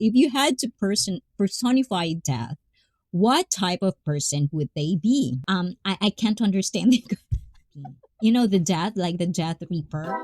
if you had to personify death, what type of person would they be? I can't understand. You know, the death, like the death reaper.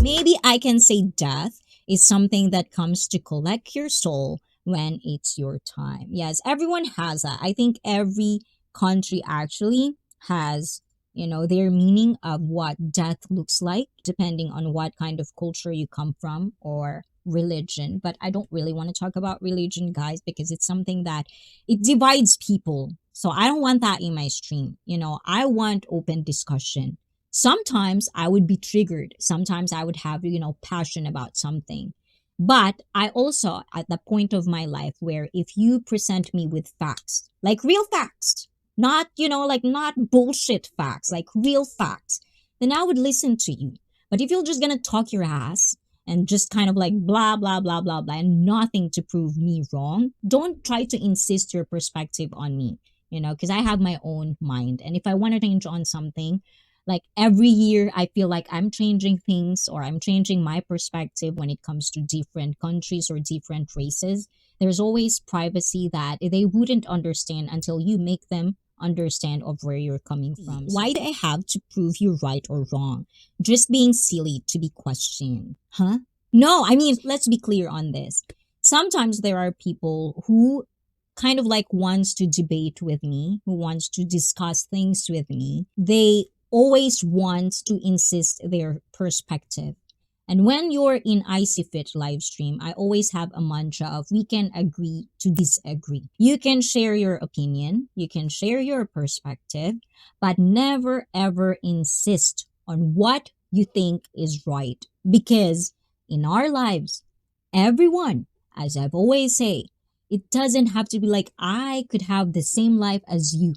Maybe I can say death is something that comes to collect your soul when it's your time. Yes, everyone has that. I think every country actually has, you know, their meaning of what death looks like, depending on what kind of culture you come from or religion. But I don't really want to talk about religion, guys, because it's something that it divides people. So I don't want that in my stream. You know, I want open discussion. Sometimes I would be triggered. Sometimes I would have, you know, passion about something. But I also at the point of my life where if you present me with facts, like real facts, not, you know, like not bullshit facts, like real facts, then I would listen to you. But if you're just gonna talk your ass and just kind of like blah, blah, blah, blah, blah, and nothing to prove me wrong, don't try to insist your perspective on me, you know, because I have my own mind. And if I want to change on something, like every year, I feel like I'm changing things or I'm changing my perspective when it comes to different countries or different races. There's always privacy that they wouldn't understand until you make them understand of where you're coming from. Why do I have to prove you right or wrong? Just being silly to be questioned. Huh? No, I mean, let's be clear on this. Sometimes there are people who kind of like wants to debate with me, who wants to discuss things with me. They always wants to insist their perspective. And when you're in ICEE Fit live stream, I always have a mantra of we can agree to disagree. You can share your opinion, you can share your perspective, but never ever insist on what you think is right. Because in our lives, everyone, as I've always say, it doesn't have to be like I could have the same life as you,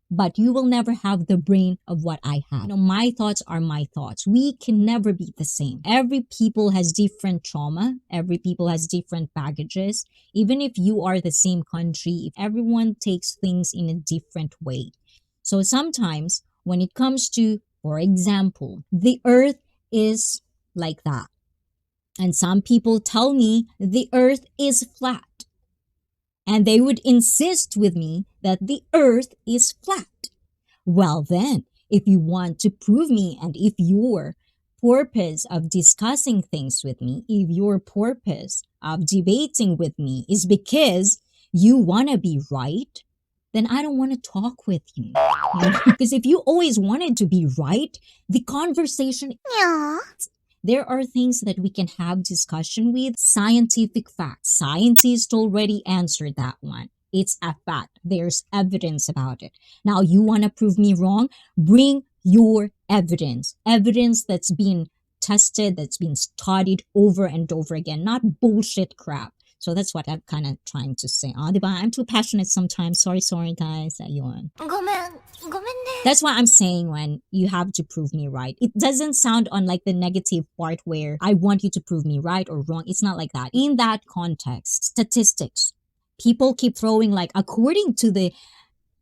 but you will never have the brain of what I have. You know, my thoughts are my thoughts. We can never be the same. Every people has different trauma. Every people has different baggages. Even if you are the same country, everyone takes things in a different way. So sometimes when it comes to, for example, the earth is like that. And some people tell me the earth is flat. And they would insist with me that the earth is flat. Well then, if you want to prove me and if your purpose of discussing things with me, if your purpose of debating with me is because you want to be right, then I don't want to talk with you. Because if you always wanted to be right, the conversation... There are things that we can have discussion with. Scientific facts. Scientists already answered that one. It's a fact. There's evidence about it. Now, you want to prove me wrong? Bring your evidence. Evidence that's been tested, that's been studied over and over again. Not bullshit crap. So that's what I'm kind of trying to say. Diba? I'm too passionate sometimes. Sorry guys. Ayun. That's why I'm saying when you have to prove me right. It doesn't sound on like the negative part where I want you to prove me right or wrong. It's not like that. In that context, statistics. People keep throwing like, according to the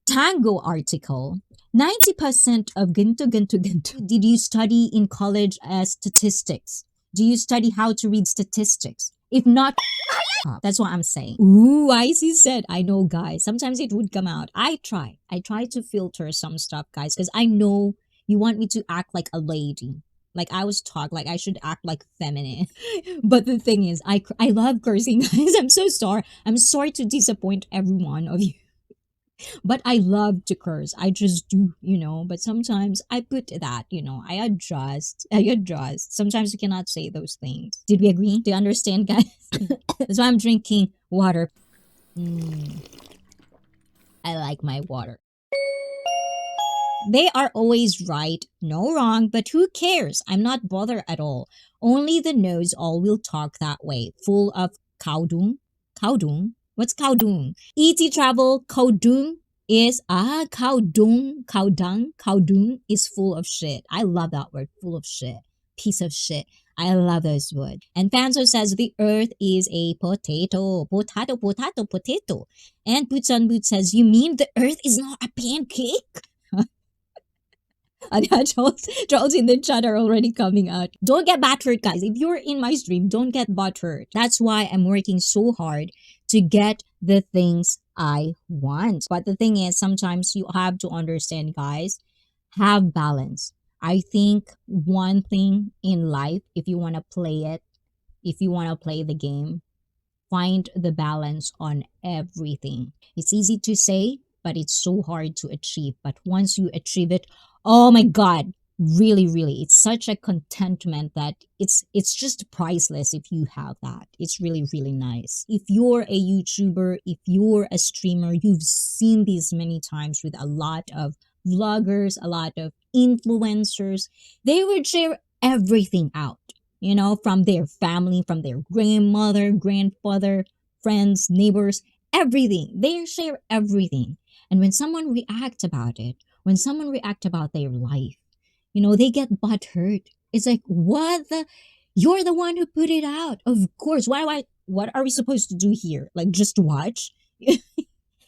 Tango article, 90% of ganto. Did you study in college as statistics? Do you study how to read statistics? If not, that's what I'm saying. Ooh, ICEE said, I know, guys. Sometimes it would come out. I try to filter some stuff, guys, because I know you want me to act like a lady. Like I was taught, like I should act like feminine. But the thing is, I love cursing, guys. I'm so sorry. I'm sorry to disappoint every one of you. But I love to curse. I just do, you know. But sometimes I put that, you know, I adjust. Sometimes you cannot say those things. Did we agree? Do you understand, guys? That's why I'm drinking water. I like my water. They are always right, no wrong, but who cares? I'm not bothered at all. Only the knows all will talk that way, full of kaudung. Kaudung? What's kaudung? ET travel, kaudung is, kaudung is full of shit. I love that word, full of shit. Piece of shit. I love those words. And Fanzo says the earth is a potato. Potato. And Boots on Boots says, you mean the earth is not a pancake? And yeah, trolls in the chat are already coming out. Don't get butthurt, guys. If you're in my stream, don't get butthurt. That's why I'm working so hard to get the things I want. But the thing is, sometimes you have to understand, guys, have balance. I think one thing in life, if you want to play it, if you want to play the game, find the balance on everything. It's easy to say, but it's so hard to achieve. But once you achieve it, oh my God, really, really, it's such a contentment that it's just priceless if you have that. It's really, really nice. If you're a YouTuber, if you're a streamer, you've seen these many times with a lot of vloggers, a lot of influencers. They would share everything out, from their family, from their grandmother, grandfather, friends, neighbors, everything. They share everything. And when someone react about it, when someone react about their life, they get butthurt. It's like, what the? You're the one who put it out. Of course. What are we supposed to do here? Like, just watch?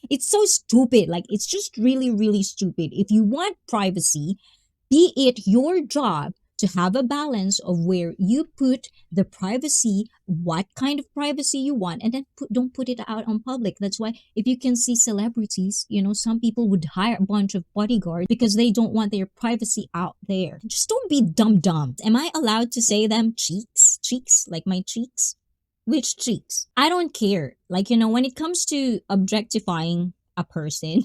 It's so stupid. Like, it's just really, really stupid. If you want privacy, be it your job to have a balance of where you put the privacy, what kind of privacy you want, and then don't put it out on public. That's why if you can see celebrities, some people would hire a bunch of bodyguards because they don't want their privacy out there. Just don't be dumb. Am I allowed to say them cheeks? Cheeks? Like my cheeks? Which cheeks? I don't care. Like, when it comes to objectifying a person,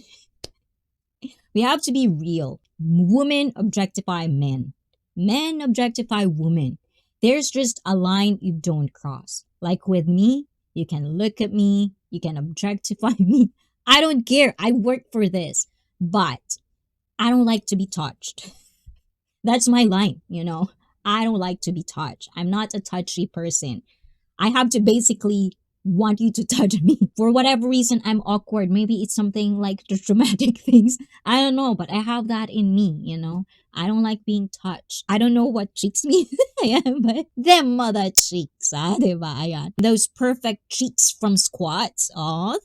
we have to be real. Women objectify men. Men objectify women. There's just a line you don't cross. Like with me, you can look at me, you can objectify me. I don't care. I work for this. But I don't like to be touched. That's my line, I don't like to be touched. I'm not a touchy person. I have to basically want you to touch me. For whatever reason, I'm awkward. Maybe it's something like the traumatic things. I don't know, but I have that in me, I don't like being touched. I don't know what cheeks mean. Ayan, but them mother cheeks, diba? Ayan. Those perfect cheeks from squats. Oh,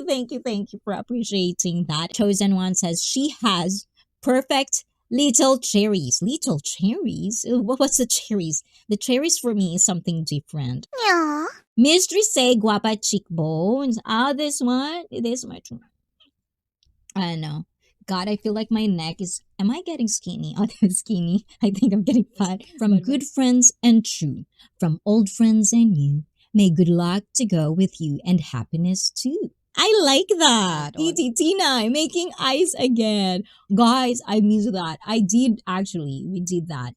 thank you for appreciating that. Chosen One says she has perfect little cherries. Little cherries? What's the cherries? The cherries for me is something different. Yeah. Mystery say guapa cheekbones. This one. This my true. I know. God, I feel like my neck is. Am I getting skinny? Oh, I'm skinny. I think I'm getting fat. From good friends and true. From old friends and new. May good luck to go with you and happiness too. I like that. E.T. Tina making ice again. Guys, I miss that. We did that.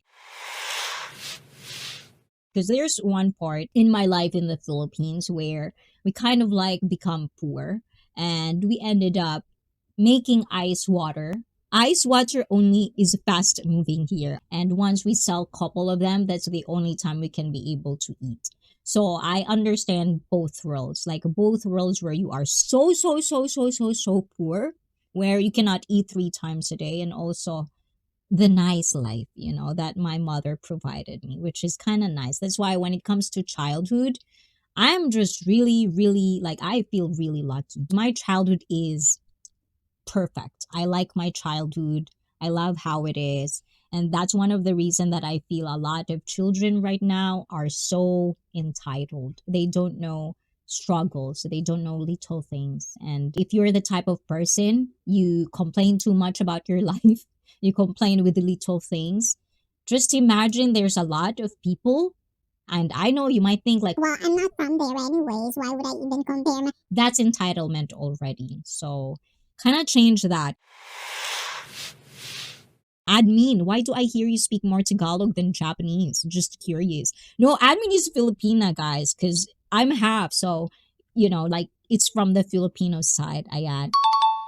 Because there's one part in my life in the Philippines where we kind of like become poor and we ended up making ice water. Ice water only is fast moving here. And once we sell a couple of them, that's the only time we can be able to eat. So I understand both worlds, like both worlds where you are so poor, where you cannot eat 3 times a day, and also the nice life, that my mother provided me, which is kind of nice. That's why when it comes to childhood, I'm just really, really, like, I feel really lucky. My childhood is perfect. I like my childhood. I love how it is. And that's one of the reasons that I feel a lot of children right now are so entitled. They don't know struggles. They don't know little things. And if you're the type of person, you complain too much about your life, you complain with the little things, just imagine there's a lot of people. And I know you might think like, well, I'm not from there anyways. Why would I even compare? That's entitlement already. So kind of change that. Admin, why do I hear you speak more Tagalog than Japanese? Just curious. No, admin is Filipina, guys, because I'm half. So, like, it's from the Filipino side. Ayan.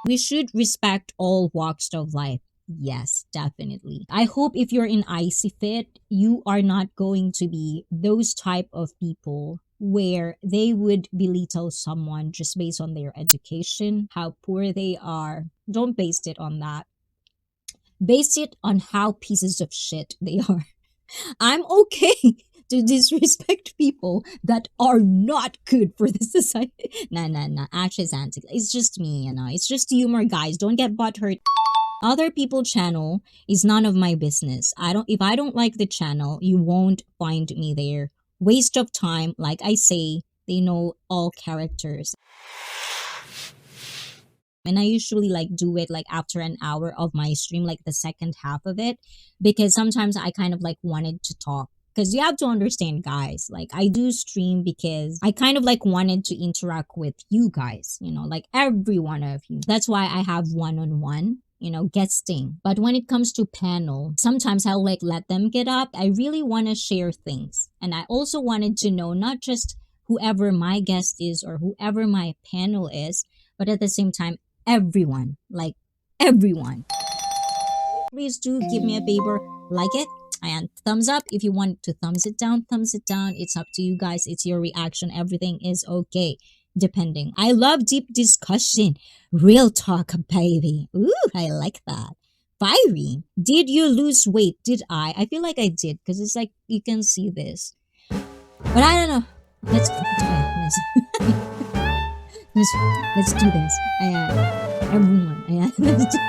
We should respect all walks of life. Yes, definitely. I hope if you're in ICEE Fit, you are not going to be those type of people where they would belittle someone just based on their education, how poor they are. Don't base it on that. Base it on how pieces of shit they are. I'm okay to disrespect people that are not good for the society. Nah. Actually, it's just me, It's just humor, guys. Don't get butthurt. Other people channel is none of my business. If I don't like the channel, you won't find me there. Waste of time, like I say, they know all characters. And I usually like do it like after an hour of my stream, like the second half of it, because sometimes I kind of like wanted to talk. Because you have to understand, guys, like I do stream because I kind of like wanted to interact with you guys, like every one of you. That's why I have one on one, guesting. But when it comes to panel, sometimes I'll like let them get up. I really want to share things. And I also wanted to know not just whoever my guest is or whoever my panel is, but at the same time, everyone, like everyone. Please do give me a favor, like it, and thumbs up. If you want to thumbs it down, thumbs it down. It's up to you guys. It's your reaction. Everything is okay, depending. I love deep discussion. Real talk, baby. Ooh, I like that. Fiery. Did you lose weight? Did I? I feel like I did because it's like you can see this. But I don't know. Let's let's do this. Ayan. Everyone. Ayan. Let's do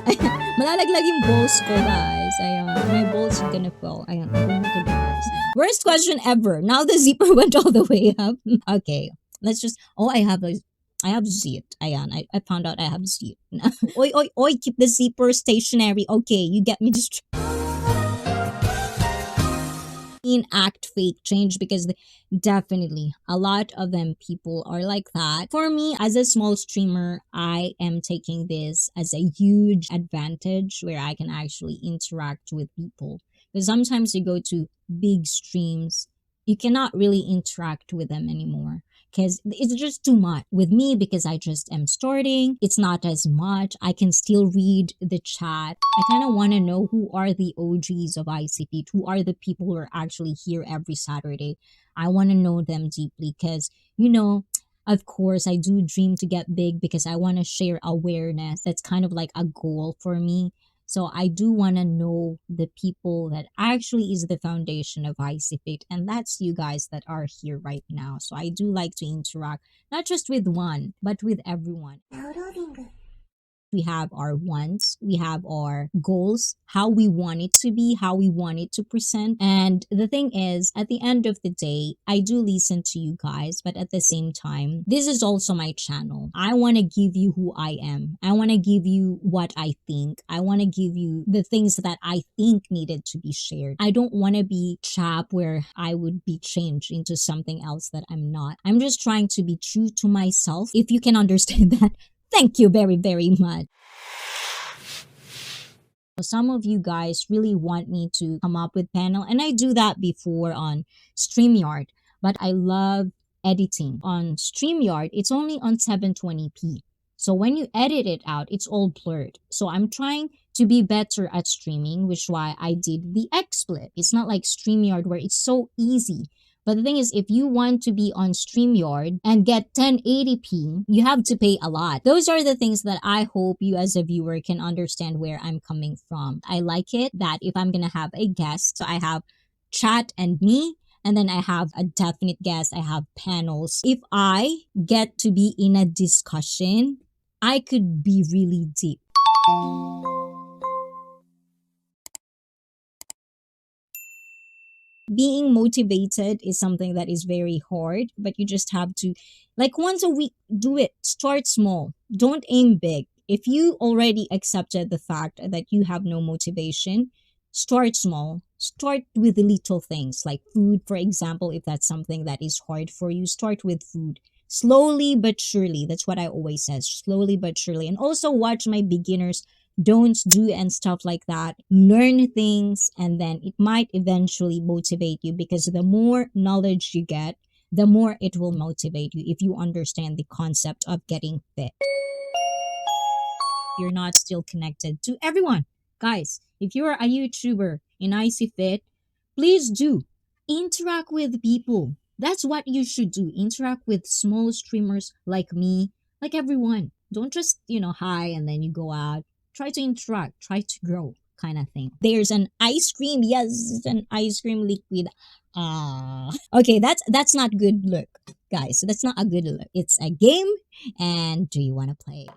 Ayan. Malalaglag yung balls ko, guys. Ayan. My balls are gonna fall. Ayan. I'm going to do this. Worst question ever. Now the zipper went all the way up. Okay. Let's just... Oh, I have zip. Ayan. I found out I have zip. Oi, oi, oi. Keep the zipper stationary. Okay. You get me just... act fake change because definitely a lot of them people are like that. For me, as a small streamer, I am taking this as a huge advantage where I can actually interact with people. Because sometimes you go to big streams, you cannot really interact with them anymore because it's just too much with me because I just am starting. It's not as much. I can still read the chat. I kind of want to know who are the OGs of ICP, who are the people who are actually here every Saturday. I want to know them deeply because, of course, I do dream to get big because I want to share awareness. That's kind of like a goal for me. So I do want to know the people that actually is the foundation of ICFit, and that's you guys that are here right now. So I do like to interact, not just with one, but with everyone. We have our wants, we have our goals, how we want it to be, how we want it to present. And the thing is, at the end of the day, I do listen to you guys, but at the same time, this is also my channel. I want to give you who I am. I want to give you what I think. I want to give you the things that I think needed to be shared. I don't want to be chap where I would be changed into something else that I'm not. I'm just trying to be true to myself. If you can understand that, thank you very, very much. Some of you guys really want me to come up with panel, and I do that before on StreamYard, but I love editing. On StreamYard, it's only on 720p. So when you edit it out, it's all blurred. So I'm trying to be better at streaming, which is why I did the XSplit. It's not like StreamYard where it's so easy. But the thing is, if you want to be on StreamYard and get 1080p, you have to pay a lot. Those are the things that I hope you as a viewer can understand where I'm coming from. I like it that if I'm going to have a guest, so I have chat and me, and then I have a definite guest, I have panels. If I get to be in a discussion, I could be really deep. Being motivated is something that is very hard, but you just have to, like once a week, do it. Start small. Don't aim big. If you already accepted the fact that you have no motivation, start small. Start with little things like food, for example. If that's something that is hard for you, start with food. Slowly but surely. That's what I always say. Slowly but surely. And also watch my beginners don'ts do and stuff like that. Learn things, and then it might eventually motivate you because the more knowledge you get, the more it will motivate you if you understand the concept of getting fit. You're not still connected to everyone. Guys, if you're a YouTuber in ICFit, please do interact with people. That's what you should do. Interact with small streamers like me, like everyone. Don't just, hi and then you go out. Try to interact, try to grow, kind of thing. There's an ice cream. Yes, it's an ice cream liquid. Okay, that's not good look, guys. That's not a good look. It's a game, and do you want to play?